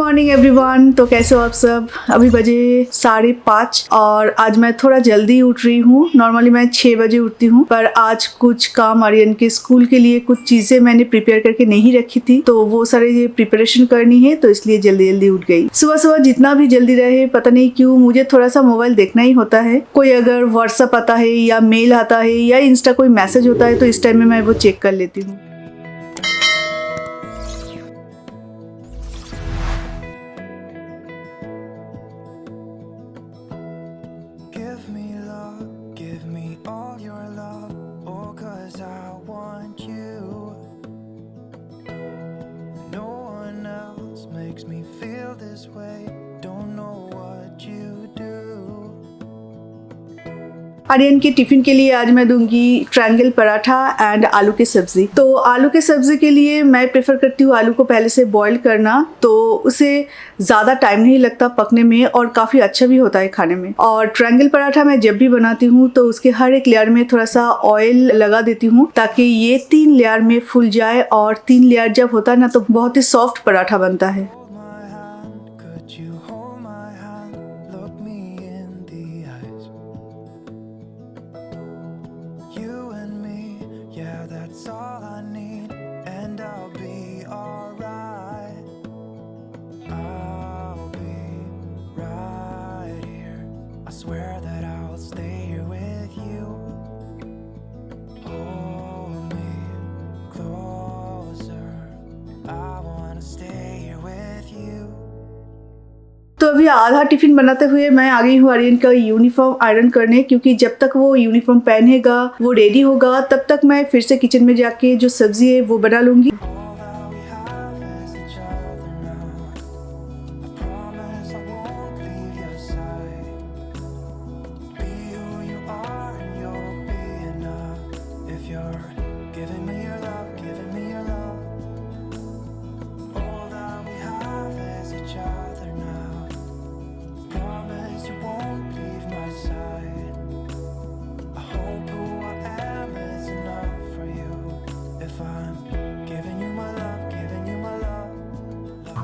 Morning everyone. तो कैसे हो आप सब? अभी बजे 5:30 और आज मैं थोड़ा जल्दी उठ रही हूँ। नॉर्मली मैं 6 बजे उठती हूँ, पर आज कुछ काम आर्यन के स्कूल के लिए कुछ चीजें मैंने प्रिपेयर करके नहीं रखी थी, तो वो सारे ये प्रिपरेशन करनी है, तो इसलिए जल्दी जल्दी उठ गई। सुबह सुबह जितना भी जल्दी रहे, पता नहीं क्यों मुझे थोड़ा सा मोबाइल देखना ही होता है। कोई अगर व्हाट्सअप आता है या मेल आता है या इंस्टा कोई मैसेज होता है, तो इस टाइम में मैं वो चेक कर लेती हूँ। आर्यन के टिफिन के लिए आज मैं दूंगी ट्रायंगल पराठा एंड आलू की सब्जी। तो आलू की सब्जी के लिए मैं प्रेफर करती हूँ आलू को पहले से बॉईल करना, तो उसे ज़्यादा टाइम नहीं लगता पकने में और काफ़ी अच्छा भी होता है खाने में। और ट्रायंगल पराठा मैं जब भी बनाती हूँ तो उसके हर एक लेयर में थोड़ा सा ऑयल लगा देती हूँ, ताकि ये 3 लेयर में फूल जाए, और 3 लेयर जब होता है ना तो बहुत ही सॉफ्ट पराठा बनता है। तो अभी आधा टिफिन बनाते हुए मैं आ गई हूँ आर्यन का यूनिफॉर्म आयरन करने, क्योंकि जब तक वो यूनिफॉर्म पहनेगा, वो रेडी होगा, तब तक मैं फिर से किचन में जाके जो सब्जी है वो बना लूंगी।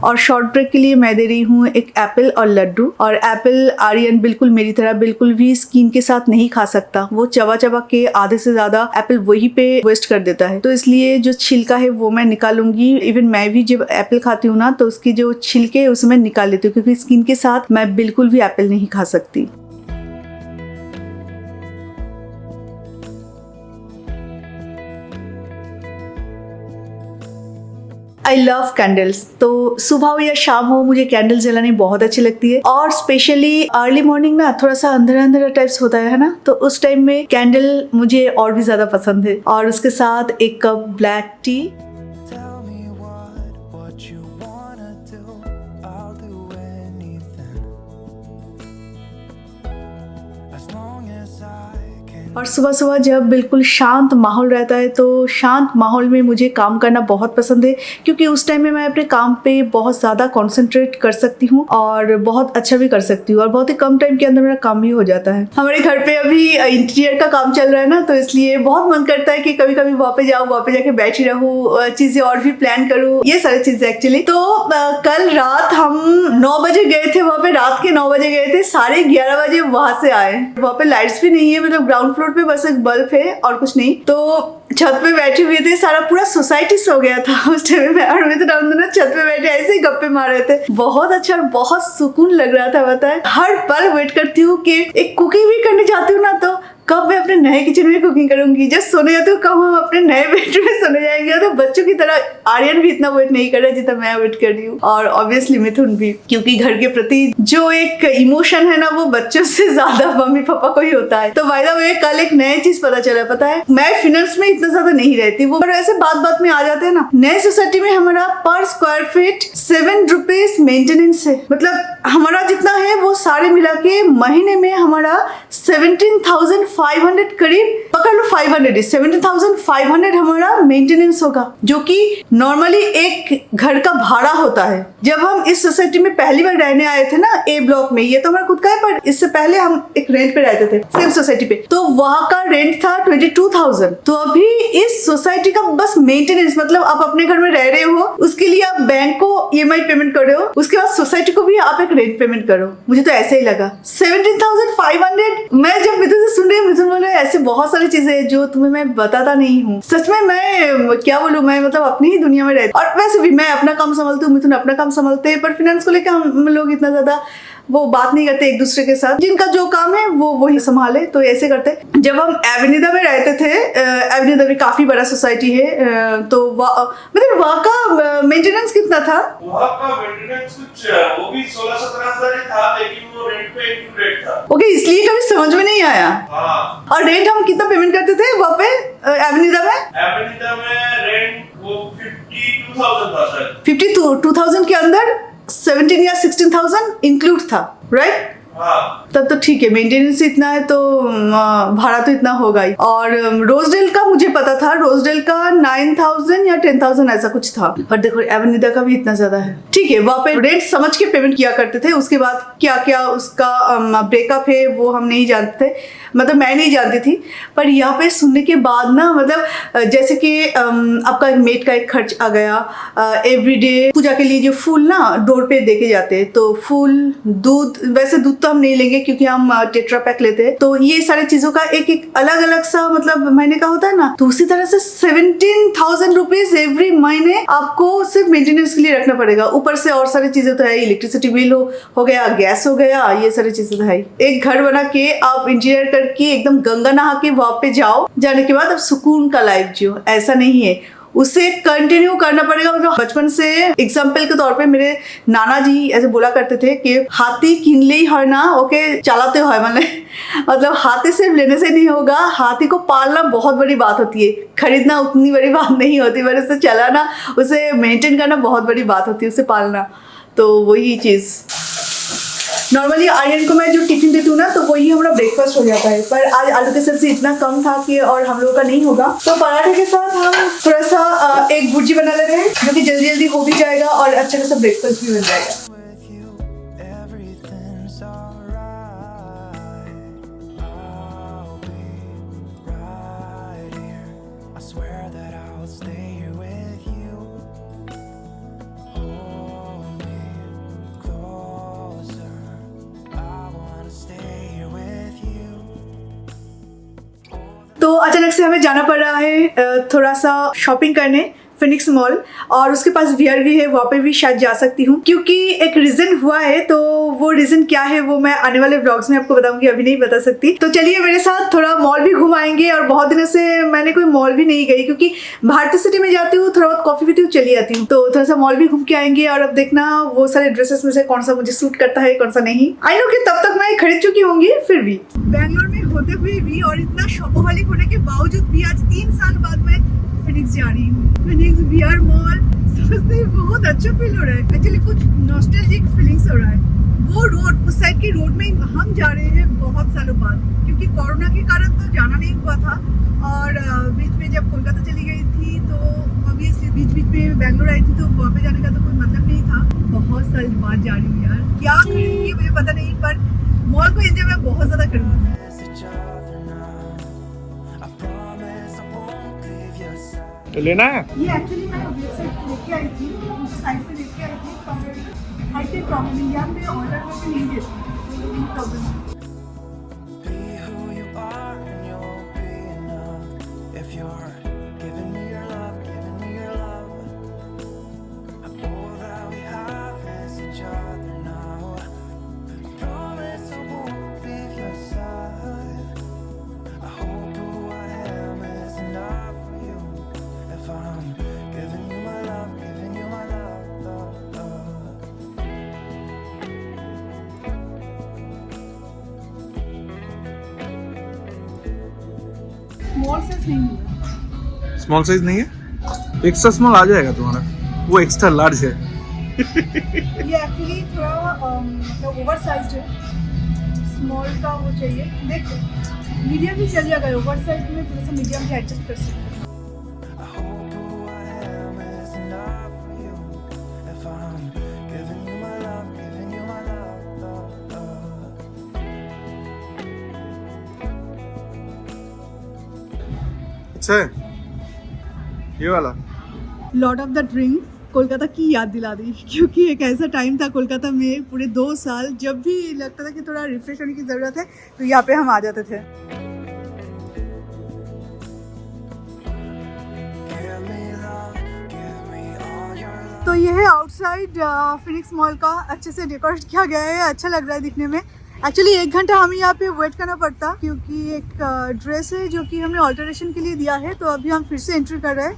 और शॉर्ट ब्रेक के लिए मैं दे रही हूँ एक एप्पल और लड्डू। और एप्पल आर्यन बिल्कुल मेरी तरह बिल्कुल भी स्किन के साथ नहीं खा सकता, वो चबा चबा के आधे से ज्यादा एप्पल वही पे वेस्ट कर देता है, तो इसलिए जो छिलका है वो मैं निकालूंगी। इवन मैं भी जब एप्पल खाती हूँ ना, तो उसकी जो छिलके है उसे मैं निकाल लेती हूँ, क्योंकि स्किन के साथ मैं बिल्कुल भी एप्पल नहीं खा सकती। I love candles. तो सुबह हो या शाम हो, मुझे कैंडल जलानी बहुत अच्छी लगती है, और स्पेशली अर्ली मॉर्निंग ना थोड़ा सा अंधेरा अंधेरा टाइप्स होता है ना, तो उस टाइम में कैंडल मुझे और भी ज्यादा पसंद है। और उसके साथ एक कप ब्लैक टी। और सुबह सुबह जब बिल्कुल शांत माहौल रहता है, तो शांत माहौल में मुझे काम करना बहुत पसंद है, क्योंकि उस टाइम में मैं अपने काम पे बहुत ज़्यादा कंसंट्रेट कर सकती हूँ और बहुत अच्छा भी कर सकती हूँ, और बहुत ही कम टाइम के अंदर मेरा काम भी हो जाता है। हमारे घर पे अभी इंटीरियर का काम चल रहा है ना, तो इसलिए बहुत मन करता है कि कभी कभी वहाँ पे जाऊँ, वहाँ पे जाके बैठी रहूँ, चीज़ें और भी प्लान करूँ, ये सारी चीज़ें एक्चुअली। तो कल रात हम 9 बजे गए थे वहाँ पे, रात के 9 बजे गए थे, 11:30 बजे वहाँ से आए। वहाँ पे लाइट्स भी नहीं है, मतलब ग्राउंड फ्लोर पे बस एक बल्ब है और कुछ नहीं। तो छत पे बैठे हुए थे, सारा पूरा सोसाइटी सो गया था उस टाइम में, और मैं तो ना छत पे बैठे ऐसे ही गप्पे मार रहे थे। बहुत अच्छा और बहुत सुकून लग रहा था। पता है, हर पल वेट करती हूँ कि एक कुकिंग भी करने जाती हूँ ना, तो कब मैं अपने नए किचन में कुकिंग करूंगी। जब सोने जाती हूँ, कब हम अपने नए बेडरूम में सोने जाएंगे। तो बच्चों की तरह आर्यन भी इतना वेट नहीं कर रहा जितना मैं वेट कर रही हूँ, और ऑब्वियसली मिथुन भी, क्योंकि घर के प्रति जो एक इमोशन है ना, वो बच्चों से ज्यादा मम्मी पापा को ही होता है। तो बाय द वे, कल एक नई चीज पता चला। पता है, मैं फिनांस में इतना ज्यादा नहीं रहती, वो ऐसे बात बात में आ जाते हैं ना। नए सोसाइटी में हमारा पर स्क्वायर फीट 7 रुपीज मेंटेनेंस है, मतलब हमारा जितना है वो सारे मिला के महीने में हमारा 17,500 17,500 करीब पकड़ लो, 500 17,500 हमारा मेंटेनेंस होगा, जो कि नॉर्मली एक घर का भाड़ा होता है। जब हम इस सोसाइटी में पहली बार रहने आए थे ना, ए ब्लॉक में, ये तो हमारा खुद का है, पर इससे पहले हम एक रेंट पे रहते थे सेम सोसाइटी पे, तो वहां का रेंट था 22,000। तो अभी इस सोसाइटी का बस मेंटेनेंस, मतलब आप अपने घर में रह रहे हो, उसके लिए आप बैंक को EMI पेमेंट कर रहे हो, उसके बाद सोसाइटी को भी आप एक रेंट पेमेंट करो। मुझे तो ऐसे ही लगा 17,500। मैं जब मिथुन से सुन रही हूँ, मिथुन बोले ऐसे बहुत सारी चीजें हैं जो तुम्हें मैं बताता नहीं हूँ। सच में मैं क्या बोलूँ, मैं मतलब अपनी ही दुनिया में रहती, और वैसे भी मैं अपना काम संभालती हूँ, मिथुन अपना काम संभालते हैं, पर फाइनेंस को लेकर हम लोग इतना ज्यादा वो बात नहीं करते एक दूसरे के साथ, जिनका जो काम है वो वही संभाले, तो ऐसे करते। जब हम एवेन्यूदा में रहते थे, एवेन्यूदा भी काफी बड़ा सोसाइटी है, तो मतलब वहाँ का मेंटेनेंस कितना था? वहाँ का मेंटेनेंस कुछ वो भी 16-17 हजार था, लेकिन वो रेंट पे इंक्लूडेड था। ओके, इसलिए कभी समझ में नहीं आया। हाँ। और रेंट हम कितना पेमेंट करते थे वहाँ पे एवेन्यूदा में? एवेन्यूदा में रेंट वो 52,000 था शायद। 52,000 के अंदर 17 या 16,000 इंक्लूड था, राइट? हाँ। तब तो ठीक है, मेंटेनेंस इतना है तो भाड़ा तो इतना होगा ही। और रोजडेल का मुझे पता था, रोजडेल का 9,000 या 10,000 ऐसा कुछ था, पर देखो एवेन्यूदा का भी इतना ज्यादा है। ठीक है, वहाँ पे रेंट समझ के पेमेंट किया करते थे, उसके बाद क्या क्या उसका ब्रेकअप है वो हम नहीं जानते थे, मतलब मैं नहीं जानती थी। पर यहाँ पे सुनने के बाद ना, मतलब जैसे कि आपका मेड का एक खर्च आ गया, एवरीडे पूजा के लिए जो फूल ना डोर पे देके जाते हैं, तो फूल, दूध, वैसे दूध तो हम नहीं लेंगे क्योंकि हम टेट्रा पैक लेते हैं, तो ये सारी चीजों का एक एक अलग अलग सा मतलब महीने का होता है ना, तो उसी तरह से 17,000 रुपीज एवरी महीने आपको सिर्फ मेंटेनेंस के लिए रखना पड़ेगा। ऊपर से और सारी चीजें तो है, इलेक्ट्रिसिटी बिल हो गया, गैस हो गया, ये सारी चीजें तो है। एक घर बना के आप इंजीनियर करके एकदम गंगा नहा के वहां पे जाओ, जाने के बाद अब सुकून का लाइफ जियो, ऐसा नहीं है, उसे कंटिन्यू करना पड़ेगा। मतलब बचपन से एग्जाम्पल के तौर पे मेरे नाना जी ऐसे बोला करते थे कि हाथी किनले ही है ना, ओके चलाते हो, मतलब हाथी सिर्फ लेने से नहीं होगा, हाथी को पालना बहुत बड़ी बात होती है, खरीदना उतनी बड़ी बात नहीं होती, पर उसे चलाना, उसे मेंटेन करना बहुत बड़ी बात होती है, उसे पालना। तो वही चीज नॉर्मली आर्यन को मैं जो टिफिन देती हूँ ना, तो वही हमारा ब्रेकफास्ट हो जाता है, पर आज आलू की सब्जी इतना कम था कि और हम लोगों का नहीं होगा, तो पराठे के साथ हम थोड़ा सा एक भुर्जी बना ले रहे हैं, जो कि जल्दी जल्दी हो भी जाएगा और अच्छा खासा ब्रेकफास्ट भी बन जाएगा। तो अचानक से हमें जाना पड़ रहा है थोड़ा सा शॉपिंग करने फिनिक्स मॉल, और उसके पास VR भी है, वहाँ पे भी शायद जा सकती हूँ, क्योंकि एक रीजन हुआ है, तो वो रीजन क्या है वो मैं आने वाले व्लॉग्स में आपको बताऊंगी, अभी नहीं बता सकती। तो चलिए मेरे साथ थोड़ा मॉल भी घुमाएंगे, और बहुत दिनों से मैंने कोई मॉल भी नहीं गई, क्योंकि भारतीय सिटी में जाती हूँ, थोड़ा बहुत कॉफी पीती हूँ, चली आती हूँ, तो थोड़ा सा मॉल भी घूम के आएंगे। और अब देखना वो सारे ड्रेसेस में से कौन सा मुझे सूट करता है, कौन सा नहीं। आई नो कि तब तक मैं खरीद चुकी होंगी, फिर भी बैंगलोर में होते हुए भी और इतना शॉपोहॉलिक होने के बावजूद भी आज 3 साल बाद मैं फिनिक्स जा रही हूँ। फिनिक्स VR मॉल समझते बहुत अच्छा फील हो रहा है, एक्चुअली कुछ नॉस्टैल्जिक फीलिंग्स हो रहा है। वो रोड, उस साइड की रोड में हम जा रहे हैं बहुत सालों बाद, क्योंकि कोरोना के कारण तो जाना नहीं हुआ था, और बीच में जब कोलकाता चली गई थी तो ऑब्वियसली बीच में बैंगलोर आई थी, तो वहाँ पे जाने का तो कोई मतलब नहीं था। बहुत साल बाद जा रही हूँ यार, क्या करूँगी मुझे पता नहीं, पर मॉल को एंजॉय मैं बहुत ज्यादा करूँगी। तो लेना है ये एक्चुअली मैं वेबसाइट लेके आई थी, उस साइट पे लेके आई थी, पर आई थिंक प्रॉब्लम इंडिया में ऑर्डर करके नहीं देती, प्रॉब्लम। स्मॉल साइज नहीं है, स्मॉल साइज नहीं है, एक्स्ट्रा स्मॉल आ जाएगा तुम्हारा, वो एक्स्ट्रा लार्ज है। ये एक्चुअली थोड़ा मतलब ओवर साइज्ड है, स्मॉल का वो चाहिए, देख मीडियम भी चल जाएगा, ओवर साइज में थोड़ा सा मीडियम भी एडजस्ट कर सकते हैं। अच्छा है ये वाला। Lord of the drinks Kolkata की याद दिला दी, क्योंकि एक ऐसा टाइम था कोलकाता में पूरे 2 साल, जब भी लगता था कि थोड़ा रिफ्रेश होने की ज़रूरत है तो यहाँ पे हम आ जाते थे। तो ये है आउटसाइड फिनिक्स मॉल का, अच्छे से डेकोरेट किया गया है, अच्छा लग रहा है दिखने में। एक्चुअली 1 घंटा हमें यहाँ पे वेट करना पड़ता, क्योंकि एक ड्रेस है जो कि हमने ऑल्टरेशन के लिए दिया है, तो अभी हम फिर से एंट्री कर रहे हैं।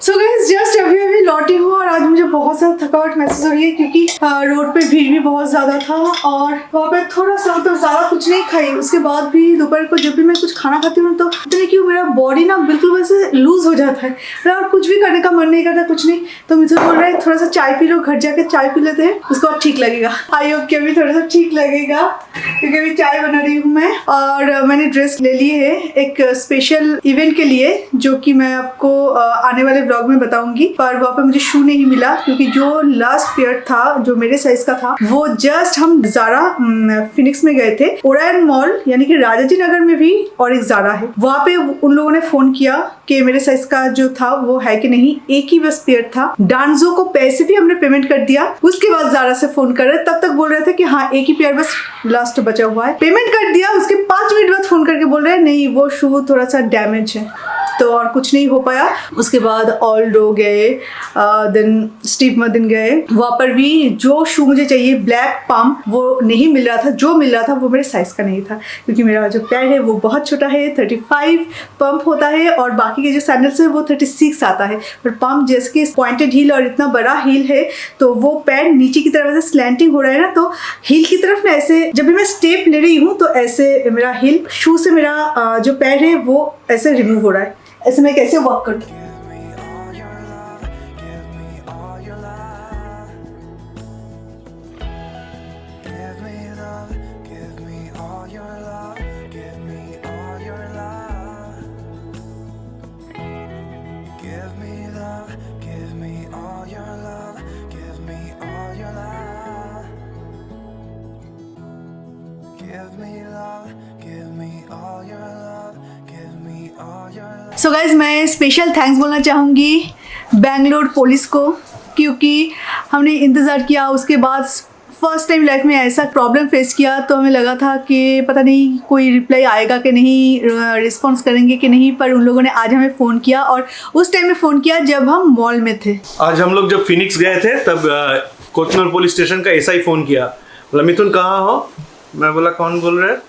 सो गाइस जस्ट अभी लौटी हूँ और आज मुझे बहुत ज़्यादा थकावट महसूस हो रही है, क्योंकि रोड पे भीड़ भी बहुत ज़्यादा था और वहाँ पे थोड़ा सा तो ज़्यादा कुछ नहीं खाई। उसके बाद भी दोपहर को जब भी मैं कुछ खाना खाती हूँ तो इतने कि मेरा बॉडी ना बिल्कुल वैसे लूज हो जाता है और कुछ भी करने का मन नहीं करता, कुछ नहीं। तो मुझे बोल रहा है थोड़ा सा चाय पी लो, घर जाके चाय पी लेते हैं, उसको बाद ठीक लगेगा। आई होप कि अभी थोड़ा सा ठीक लगेगा, क्योंकि अभी चाय बना रही हूँ मैं। और मैंने ड्रेस ले ली है एक स्पेशल इवेंट के लिए, जो कि मैं आपको आने वाले ब्लॉग में बताऊंगी। पर वहाँ पे मुझे शू नहीं मिला, क्योंकि जो लास्ट पेयर था जो मेरे साइज का था वो जस्ट हम ज़ारा फिनिक्स में गए थे। ओरायन मॉल यानी कि राजाजी नगर में भी और एक ज़ारा है, वहाँ पे उन लोगों ने फ़ोन किया कि मेरे साइज का जो था वो है कि नहीं, एक ही बस पेयर था। डांजो को पैसे भी हमने पेमेंट कर दिया, उसके बाद ज़ारा से फ़ोन कर रहे, तब तक बोल रहे थे कि हाँ एक ही पेयर बस लास्ट बचा हुआ है। पेमेंट कर दिया, उसके 5 मिनट बाद फ़ोन करके बोल रहे हैं नहीं वो शू थोड़ा सा डैमेज है, तो और कुछ नहीं हो पाया। उसके बाद ऑल्डो गए, देन स्टीव मदन गए, वहाँ पर भी जो शू मुझे चाहिए ब्लैक पम्प वो नहीं मिल रहा था, जो मिल रहा था वो मेरे साइज़ का नहीं था, क्योंकि मेरा जो पैर है वो बहुत छोटा है, 35 पम्प होता है और बाकी के जो सैंडल्स है वो 36 आता है। पर पम्प जैसे कि पॉइंटेड हील और इतना बड़ा हील है तो वो पैर नीचे की तरफ ऐसे स्लैंटिंग हो रहा है ना, तो हील की तरफ ना ऐसे जब भी मैं स्टेप ले रही हूँ तो ऐसे मेरा हील शू से मेरा जो पैर है वो ऐसे रिमूव हो रहा है। ऐसे मैं कैसे वॉक करूँ? सो गाइज मैं स्पेशल थैंक्स बोलना चाहूँगी बेंगलोर पुलिस को, क्योंकि हमने इंतज़ार किया, उसके बाद फर्स्ट टाइम लाइफ में ऐसा प्रॉब्लम फेस किया, तो हमें लगा था कि पता नहीं कोई रिप्लाई आएगा कि नहीं, रिस्पॉन्स करेंगे कि नहीं, पर उन लोगों ने आज हमें फ़ोन किया और उस टाइम में फ़ोन किया जब हम मॉल में थे। आज हम लोग जब फिनिक्स गए थे तब कोतनूर पुलिस स्टेशन का एसआई फ़ोन किया, बोला मिथुन कहाँ हो? मैं बोला कौन बोल रहे हैं?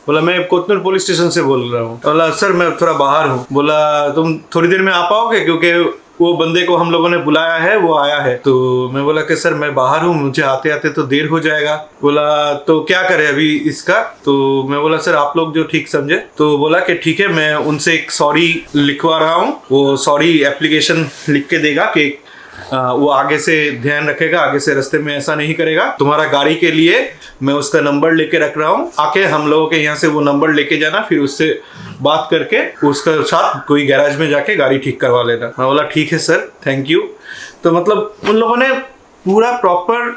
बोला मैं कोतनूर पुलिस स्टेशन से बोल रहा हूँ। बोला सर मैं थोड़ा बाहर हूँ। बोला तुम थोड़ी देर में आ पाओगे, क्योंकि वो बंदे को हम लोगों ने बुलाया है, वो आया है। तो मैं बोला कि सर मैं बाहर हूँ, मुझे आते आते तो देर हो जाएगा। बोला तो क्या करें अभी इसका? तो मैं बोला सर आप लोग जो ठीक समझे। तो बोला कि ठीक है मैं उनसे एक सॉरी लिखवा रहा हूँ, वो सॉरी एप्लीकेशन लिख के देगा कि वो आगे से ध्यान रखेगा, आगे से रास्ते में ऐसा नहीं करेगा। तुम्हारा गाड़ी के लिए मैं उसका नंबर लेके रख रहा हूँ, आके हम लोगों के यहाँ से वो नंबर लेके जाना, फिर उससे बात करके उसका साथ कोई गैराज में जाके गाड़ी ठीक करवा लेना। मैं बोला ठीक है सर, थैंक यू। तो मतलब उन लोगों ने पूरा प्रॉपर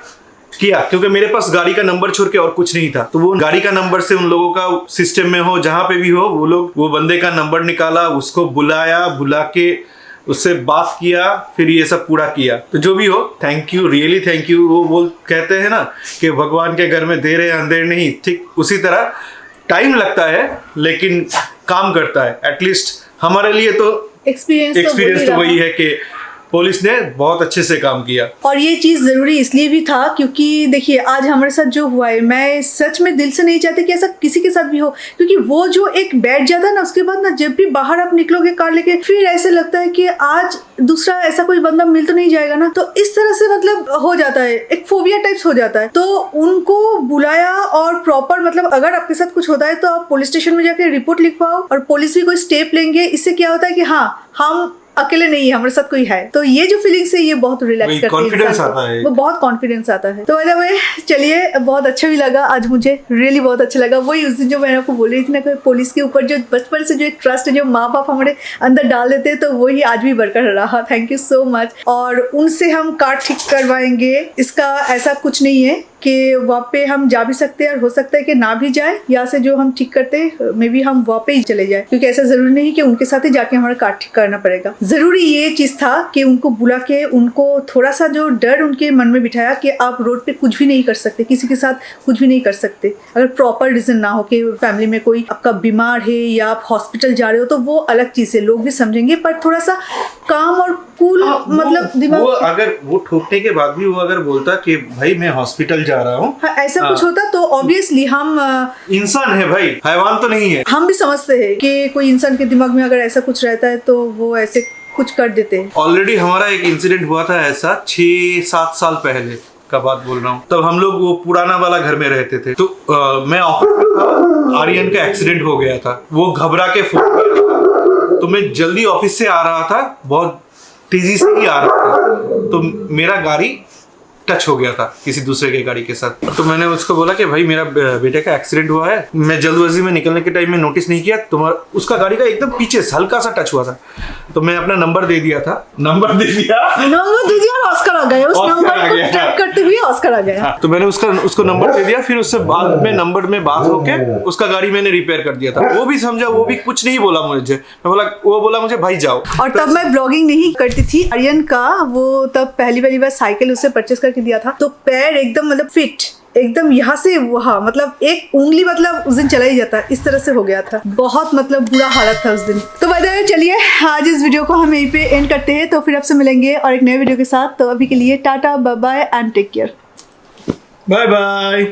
किया, क्योंकि मेरे पास गाड़ी का नंबर छोड़ के और कुछ नहीं था। तो वो गाड़ी का नंबर से उन लोगों का सिस्टम में हो, जहाँ पे भी हो, वो लोग वो बंदे का नंबर निकाला, उसको बुलाया, बुला के उससे बात किया, फिर ये सब पूरा किया। तो जो भी हो thank you, really thank you. वो कहते हैं ना कि भगवान के घर में देर है अंधेर नहीं, ठीक उसी तरह टाइम लगता है लेकिन काम करता है। एटलीस्ट हमारे लिए तो एक्सपीरियंस तो वही है कि पुलिस ने बहुत अच्छे से काम किया। और ये चीज़ ज़रूरी इसलिए भी था क्योंकि देखिए आज हमारे साथ जो हुआ है, मैं सच में दिल से नहीं चाहती कि ऐसा किसी के साथ भी हो, क्योंकि वो जो एक बैठ जाता है ना, उसके बाद ना जब भी बाहर आप निकलोगे कार लेके, फिर ऐसे लगता है कि आज दूसरा ऐसा कोई बंदा मिल तो नहीं जाएगा ना। तो इस तरह से मतलब हो जाता है, एक फोबिया टाइप्स हो जाता है। तो उनको बुलाया और प्रॉपर मतलब अगर आपके साथ कुछ होता है तो आप पुलिस स्टेशन में जाके रिपोर्ट लिखवाओ और पुलिस भी कोई स्टेप लेंगे। इससे क्या होता है कि हाँ हम अकेले नहीं है, हमारे साथ कोई है। तो ये जो फीलिंग्स है ये बहुत रिलैक्स वही करती है confidence इंसान को। आता है। वो बहुत कॉन्फिडेंस आता है। तो बाय द वे चलिए, बहुत अच्छा भी लगा आज मुझे, रियली बहुत अच्छा लगा। वही उस दिन जो मैंने आपको बोल रही थी ना कि पुलिस के ऊपर जो बचपन से जो एक ट्रस्ट है जो माँ बाप हमारे अंदर डाल देते हैं, तो वही आज भी बरकरार रहा। Thank you so much. और उनसे हम कार ठीक करवाएंगे, इसका ऐसा कुछ नहीं है कि वहाँ पे हम जा भी सकते हैं और हो सकता है कि ना भी जाए, या से जो हम ठीक करते मे बी हम वहाँ पे ही चले जाए, क्योंकि ऐसा जरूरी नहीं कि उनके साथ ही जाके हमारा कार ठीक करना पड़ेगा। जरूरी ये चीज था कि उनको बुला के उनको थोड़ा सा जो डर उनके मन में बिठाया कि आप रोड पे कुछ भी नहीं कर सकते, किसी के साथ कुछ भी नहीं कर सकते, अगर प्रॉपर रीजन ना हो कि फैमिली में कोई आपका बीमार है या आप हॉस्पिटल जा रहे हो, तो वो अलग चीज है, लोग भी समझेंगे। पर थोड़ा सा काम और कूल मतलब दिमाग, वो अगर वो ठोकने के बाद भी वो अगर बोलता कि भाई मैं हॉस्पिटल जा रहा हूँ, हाँ, ऐसा कुछ होता तो ऑब्वियसली हम इंसान है भाई, हैवान तो नहीं है। हम भी समझते हैं कि कोई इंसान के दिमाग में अगर ऐसा कुछ रहता है तो वो ऐसे कुछ कर देते हैं। ऑलरेडी हमारा एक इंसिडेंट हुआ था ऐसा 6-7 साल पहले का बात बोल रहा हूँ। तब हम लोग वो पुराना वाला घर में रहते थे, तो मैं ऑफिस में था, आर्यन का एक्सीडेंट हो गया था, वो घबरा के फोन किया, तो मैं जल्दी ऑफिस से आ रहा था, बहुत तेजी से ही आ रहा था, तो मेरा गाड़ी टच हो गया था किसी दूसरे के गाड़ी के साथ। तो मैंने उसको बोला कि भाई मेरा बेटे का एक्सीडेंट हुआ है, मैं जल्दबाजी में निकलने के टाइम में नोटिस नहीं किया, तुम्हारा उसका गाड़ी का एकदम पीछे से हल्का सा टच हुआ था, तो मैं अपना नंबर दे दिया था, नंबर दे दिया और ऑस्कर आ गया, उस ऑस्कर नंबर आ को गया। ट्रैक करते हुए ऑस्कर आ गया। तो मैंने उसको नंबर दे दिया, फिर उससे बाद में नंबर में बात होके उसका गाड़ी मैंने रिपेयर कर दिया था। वो भी समझा, वो भी कुछ नहीं बोला मुझे, मैं बोला, वो बोला मुझे भाई जाओ। और तब मैं ब्लॉगिंग नहीं करती थी, आर्यन का वो तब पहली बार साइकिल उसे परचेस करके दिया था, तो पैर एकदम मतलब फिट, एकदम यहाँ से वहाँ, मतलब एक उंगली मतलब उस दिन चला ही जाता, इस तरह से हो गया था, बहुत मतलब बुरा हालत था उस दिन। तो बाय द वे चलिए आज इस वीडियो को हम यहीं पे एंड करते हैं, तो फिर आपसे मिलेंगे और एक नए वीडियो के साथ। तो अभी के लिए टाटा, bye bye and take care, bye bye.